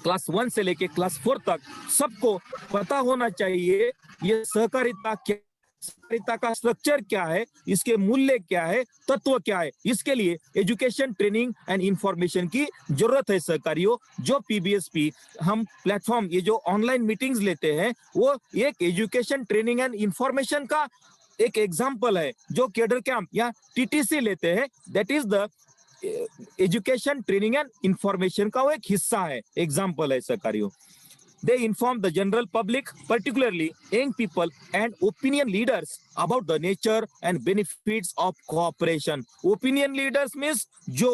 क्लास 1 से लेके क्लास 4 तक, सबको पता होना चाहिए ये सहकारिता क्या, सहकारिता का स्ट्रक्चर क्या है, इसके मूल्य क्या है, तत्व क्या है। इसके लिए एजुकेशन, ट्रेनिंग एंड इंफॉर्मेशन की जरूरत है सहकारियों। जो पीबीएसपी हम प्लेटफॉर्म, ये जो ऑनलाइन मीटिंग्स लेते हैं, वो एक एजुकेशन, ट्रेनिंग एंड इंफॉर्मेशन का एक एग्जाम्पल है। जो केडर कैंप या टीटीसी लेते हैं, that is the education, training and information का वो एक हिस्सा है, एग्जाम्पल है सहकारियों। They inform the general public, particularly young people and opinion leaders, about the nature and benefits of cooperation. Opinion leaders means जो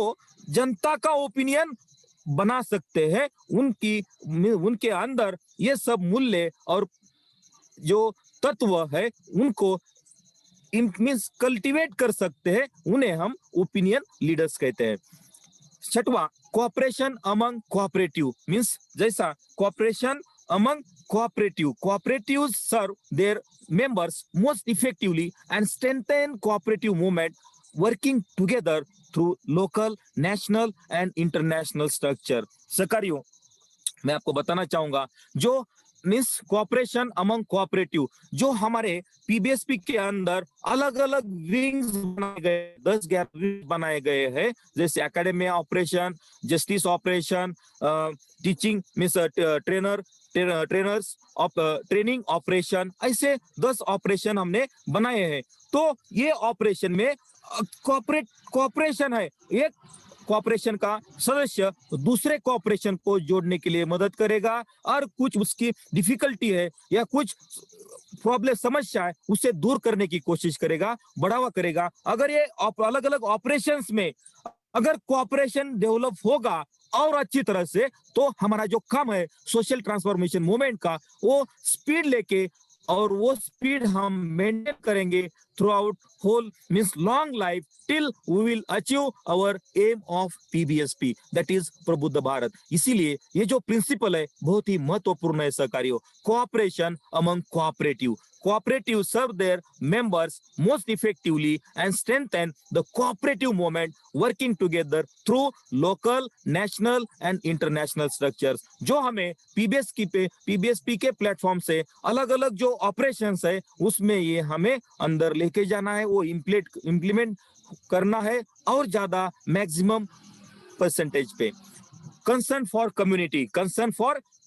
जनता का ओपिनियन बना सकते हैं, उनके अंदर ये सब मूल्य और जो तत्व है उनको मीन्स कल्टीवेट कर सकते हैं, उन्हें हम ओपिनियन लीडर्स कहते हैं। छठवा, कोऑपरेशन अमंग कोऑपरेटिव मीन्स, जैसा cooperation among cooperative serve their members most effectively and strengthen cooperative movement working together through local, national and international structure. सहकारियों, मैं आपको बताना चाहूंगा, जो मीन्स कोऑपरेशन अमंग कोऑपरेटिव, जो हमारे पीबीएसपी के अंदर अलग अलग विंग्स बनाए गए, 10-11 विंग बनाए गए हैं, जैसे academy operation, justice operation, teaching means trainers training operation, ऐसे 10 ऑपरेशन हमने बनाए हैं। तो ये ऑपरेशन में कोऑपरेशन है, एक कोऑपरेशन का सदस्य दूसरे कोऑपरेशन को जोड़ने के लिए मदद करेगा, और कुछ उसकी डिफिकल्टी है या कुछ प्रॉब्लम, समस्या है, उसे दूर करने की कोशिश करेगा, बढ़ावा करेगा। अगर ये अलग अलग ऑपरेशंस में अगर कोऑपरेशन डेवलप होगा और अच्छी तरह से, तो हमारा जो काम है सोशल ट्रांसफॉर्मेशन मूवमेंट का, वो स्पीड लेके, और वो स्पीड हम मेंटेन करेंगे throughout whole means long life, till we will achieve our aim of PBSP, that is Prabuddh Bharat. इसीलिए ये जो प्रिंसिपल है बहुत ही महत्वपूर्ण है सहकारियों। Cooperation among cooperative, cooperative serve their members most effectively and strengthen the cooperative movement working together through local, national and international structures। जो हमें पीबीएसपी के प्लेटफॉर्म से अलग अलग जो ऑपरेशंस है उसमें ये हमें अंदर लेके जाना है, वो इम्प्लीमेंट करना है, और ज्यादा मैक्सिमम परसेंटेज पे। Concern for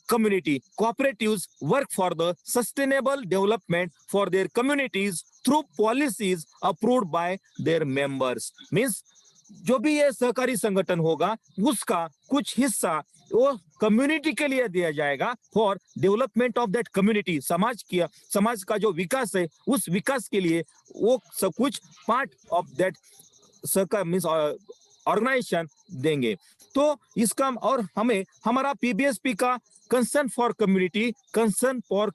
community. Cooperatives work for the sustainable development for their communities through policies approved by their members. Means जो भी ये सहकारी संगठन होगा उसका कुछ हिस्सा वो कम्युनिटी के लिए दिया जाएगा, for development of that community. समाज का जो विकास है उस विकास के लिए वो सब कुछ पार्ट ऑफ दैट सरकार मीन्स ऑर्गेनाइजेशन देंगे। तो इसका, और हमें हमारा पीबीएसपी का कंसर्न फॉर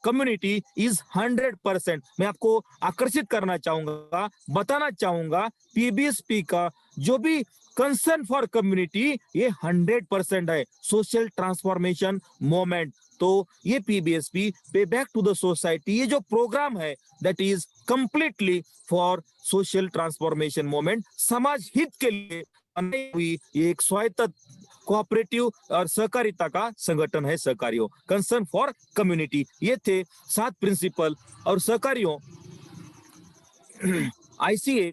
कम्युनिटी इज 100%। मैं आपको आकर्षित करना चाहूंगा, बताना चाहूंगा, पीबीएसपी का जो भी कंसर्न फॉर कम्युनिटी ये 100% है, सोशल ट्रांसफॉर्मेशन मूवमेंट। तो ये पीबीएसपी पे बैक टू द सोसाइटी, ये जो प्रोग्राम है that is completely for social transformation movement, समाज हित के लिए बनाई हुई एक स्वायत्त कोऑपरेटिव और सहकारिता का संगठन है सहकारियों। कंसर्न फॉर कम्युनिटी, ये थे 7 प्रिंसिपल। और सहकारियों, आईसीए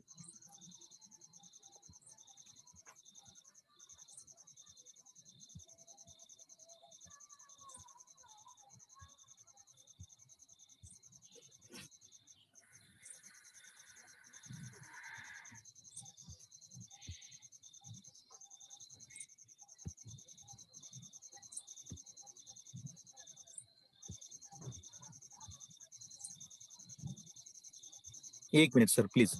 एक मिनट सर प्लीज।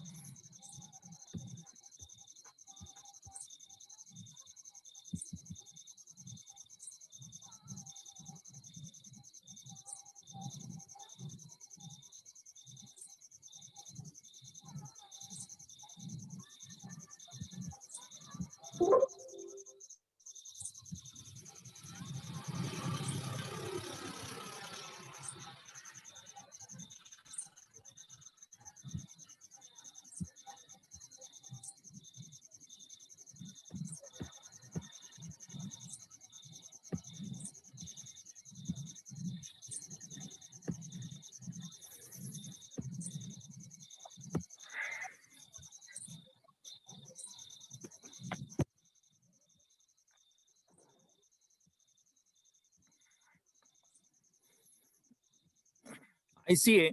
आईसीए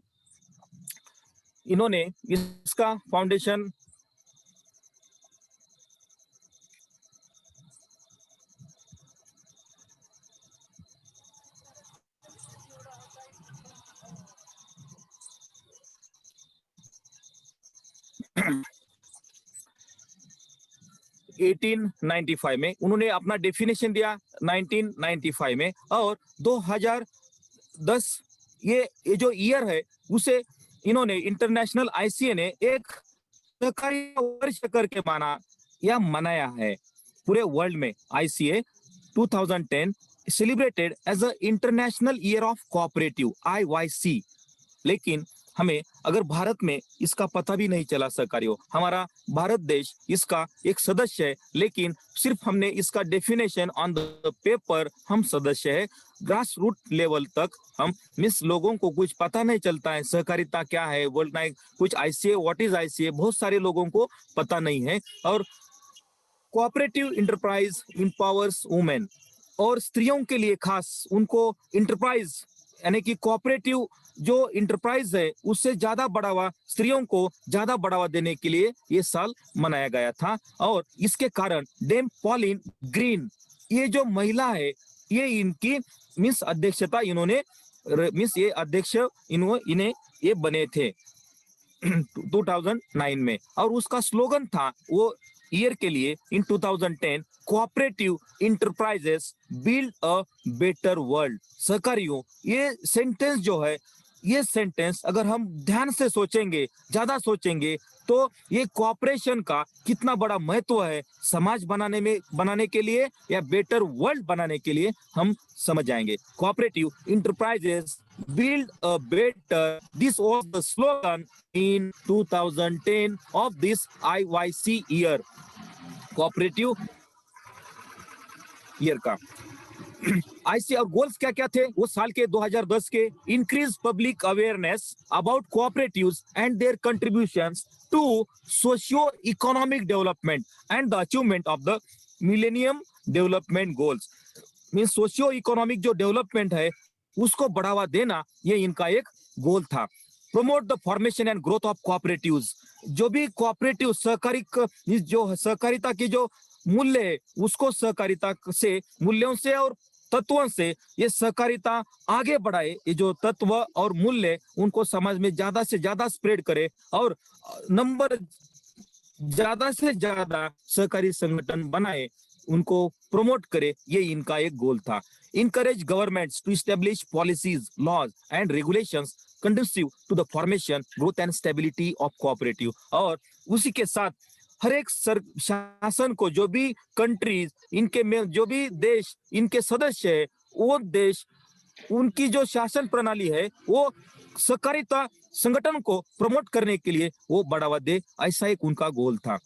इन्होंने इसका फाउंडेशन 1895 में, उन्होंने अपना डेफिनेशन दिया 1995 में, और 2010 ये जो ईयर है उसे इन्होंने इंटरनेशनल आईसीए ने एक सहकारी वर्ष करके माना या मनाया है। पूरे वर्ल्ड में ICA 2010 celebrated as a international year of cooperative IYC. लेकिन हमें अगर भारत में इसका पता भी नहीं चला सहकारियों, हमारा भारत देश इसका एक सदस्य है, लेकिन सिर्फ हमने इसका डेफिनेशन ऑन द पेपर हम सदस्य है, ग्रास रूट लेवल तक हम मिस लोगों को कुछ पता नहीं चलता है सहकारिता क्या है, वर्ल्ड में कुछ आईसीए, व्हाट इज आईसीए, बहुत सारे लोगों को पता नहीं है। और कोऑपरेटिव इंटरप्राइज इंपावर्स वुमेन, और स्त्रियों के लिए खास उनको इंटरप्राइज यानी कि कोऑपरेटिव जो इंटरप्राइज है उससे ज्यादा बढ़ावा, स्त्रियों को ज्यादा बढ़ावा देने के लिए ये साल मनाया गया था। और इसके कारण डेम पॉलिन ग्रीन, ये जो महिला है, ये इनकी मिस अध्यक्षता इन्होंने मिस ये अध्यक्ष इन्हें ये बने थे 2009 में। और उसका स्लोगन था वो ईयर के लिए in 2010, cooperative enterprises build a better world. सहकारियों, ये सेंटेंस जो है, ये सेंटेंस अगर हम ध्यान से सोचेंगे, ज्यादा सोचेंगे, तो ये कोऑपरेशन का कितना बड़ा महत्व है समाज बनाने के लिए या बेटर वर्ल्ड बनाने के लिए, हम समझ जाएंगे। Cooperative enterprises build a better, this was the slogan in 2010 of this IYC year, cooperative year का। आईसी और गोल्स क्या क्या थे वो साल के 2010 के, increase public awareness about cooperatives and their contributions to socio economic development and the achievement of the millennium development goals. Mean socio economic जो डेवलपमेंट है उसको बढ़ावा देना, ये इनका एक गोल था। Promote the formation and growth of cooperatives, जो भी कोऑपरेटिव जो सहकारिता की जो मूल्य है उसको सहकारिता से, मूल्यों से और तत्वों से ये सहकारिता आगे बढ़ाए। ये जो तत्व और मूल्य उनको समाज में ज्यादा से ज्यादा स्प्रेड करे और नंबर ज्यादा से ज्यादा सहकारी संगठन बनाए, उनको प्रमोट करे, ये इनका एक गोल था। Encourage governments to establish policies, laws and regulations conducive to the formation, growth and stability of cooperative। और उसी के साथ हर एक शासन को, जो भी कंट्रीज इनके में, जो भी देश इनके सदस्य है, वो देश उनकी जो शासन प्रणाली है वो सहकारिता संगठन को प्रमोट करने के लिए वो बढ़ावा दे, ऐसा एक उनका गोल था।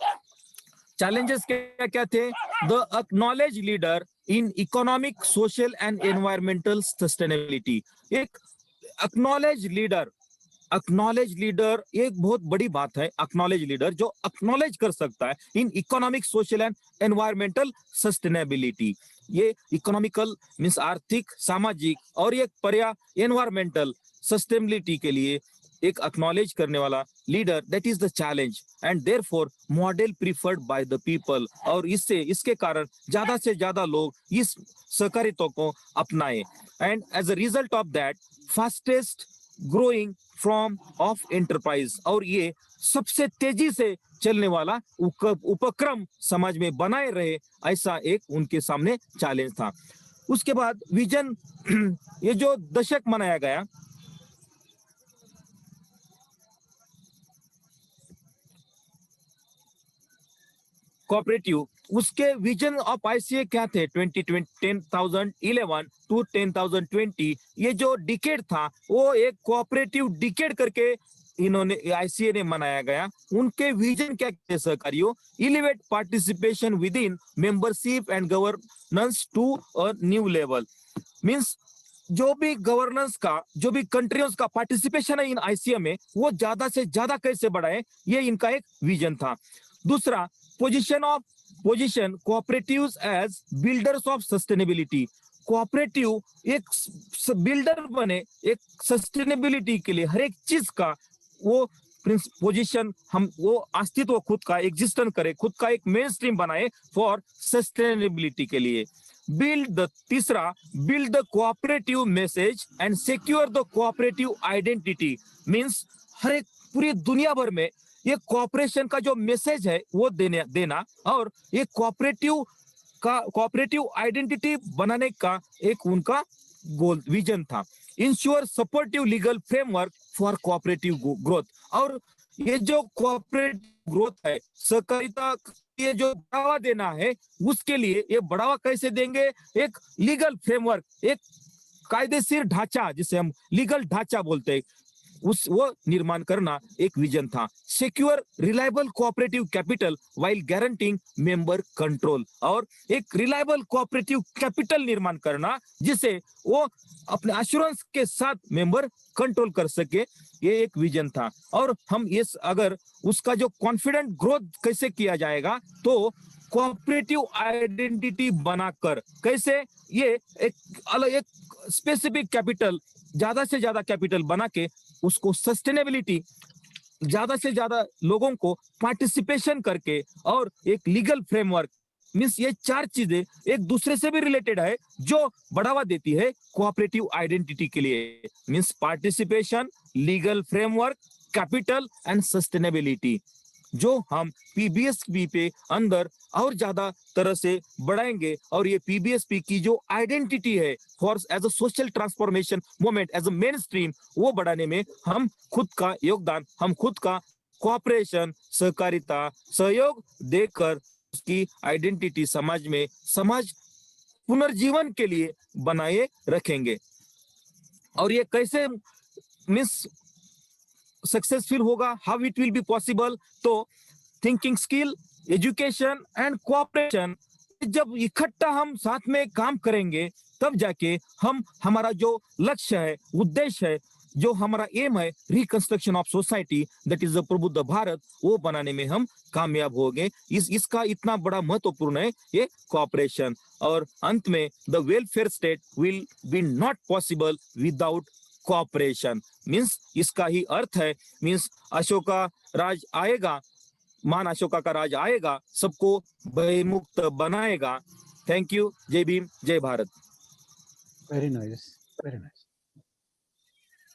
चैलेंजेस क्या क्या थे? The acknowledge leader in economic, social and environmental sustainability. एक एक्नॉलेज लीडर एक बहुत बड़ी बात है। एक्नॉलेज लीडर जो एक्नॉलेज कर सकता है in economic, social and environmental sustainability. ये इकोनॉमिकल मींस आर्थिक, सामाजिक और ये एनवायरमेंटल सस्टेनेबिलिटी के लिए एक एक्नॉलेज करने वाला leader, that is the challenge and therefore model preferred by the people. और इसके कारण ज्यादा से ज्यादा लोग इस सहकारिता को अपनाए। And as a result of that, fastest growing form of enterprise, और ये सबसे तेजी से चलने वाला उपक्रम समाज में बनाए रहे, ऐसा एक उनके सामने चैलेंज था। उसके बाद विजन ये जो दशक मनाया गया, कोऑपरेटिव, उसके विजन ऑफ आईसीए क्या थे? 10,011 टू 10,020, ये जो डिकेड था वो एक कोऑपरेटिव डिकेड करके इन्होंने आईसीए ने मनाया गया। उनके विजन क्या थे सहकारियों? Elevate participation within membership and governance to a new level. Means जो भी गवर्नेंस का, जो भी कंट्रीज का पार्टिसिपेशन है इन आईसीए में, वो ज्यादा से ज्यादा कैसे बढ़ाए, ये इनका एक विजन था। दूसरा, position cooperatives as builders of sustainability. Cooperative एक बिल्डर बने, एक सस्टेनेबिलिटी के लिए हर एक चीज का वो पोजीशन, हम वो अस्तित्व खुद का एग्जिस्टेंस करे, खुद का एक मेन स्ट्रीम बनाए फॉर सस्टेनेबिलिटी के लिए। तीसरा, build the cooperative message and secure the cooperative identity. Means हर एक पूरी दुनिया भर में ये कोऑपरेशन का जो मैसेज है वो देना और ये कोऑपरेटिव आइडेंटिटी बनाने का एक उनका गोल, विजन था। Ensure supportive legal framework for cooperative growth. और ये जो कोऑपरेटिव ग्रोथ है, सहकारिता ये जो बढ़ावा देना है, उसके लिए ये बढ़ावा कैसे देंगे? एक लीगल फ्रेमवर्क, एक कायदेशीर ढांचा, जिसे हम लीगल ढांचा बोलते हैं, वो निर्माण करना एक विजन था। Secure reliable cooperative capital while guaranteeing member control. और एक रिलायबल कोऑपरेटिव कैपिटल निर्माण करना जिसे वो अपने एश्योरेंस के साथ मेंबर कंट्रोल कर सके, ये एक विजन था। और हम ये अगर उसका जो कॉन्फिडेंट ग्रोथ कैसे किया जाएगा, तो कोऑपरेटिव आइडेंटिटी बनाकर कैसे, ये एक अलग एक स्पेसिफिक कैपिटल, ज्यादा से ज्यादा कैपिटल बना के उसको सस्टेनेबिलिटी, ज्यादा से ज्यादा लोगों को पार्टिसिपेशन करके, और एक लीगल फ्रेमवर्क, मींस ये चार चीजें एक दूसरे से भी रिलेटेड है जो बढ़ावा देती है कोऑपरेटिव आइडेंटिटी के लिए। Means participation, legal framework, capital and sustainability, जो हम पीबीएसपी पे अंदर और ज्यादा तरह से बढ़ाएंगे। और ये पीबीएसपी की जो आइडेंटिटी है for as a social transformation movement, as a mainstream, वो बढ़ाने में हम खुद का योगदान, हम खुद का कोऑपरेशन, सहकारिता, सहयोग देकर उसकी आइडेंटिटी समाज में, समाज पुनर्जीवन के लिए बनाए रखेंगे। और ये कैसे मीन्स सक्सेसफुल होगा, how it will be possible? तो thinking skill, education and cooperation, जब इकट्ठा हम साथ में काम करेंगे, तब जाके हम हमारा जो लक्ष्य है, उद्देश्य है, जो हमारा एम है, reconstruction of society, that is the प्रबुद्ध भारत, वो बनाने में हम कामयाब होंगे। इसका इतना बड़ा महत्वपूर्ण है ये कोऑपरेशन। और अंत में, the welfare state will be not possible without cooperation. Means इसका ही अर्थ है, मीन्स अशोका राज आएगा, महान अशोका का राज आएगा, सबको भयमुक्त बनाएगा। Thank you. जय भीम, जय Bharat. Very nice, very nice.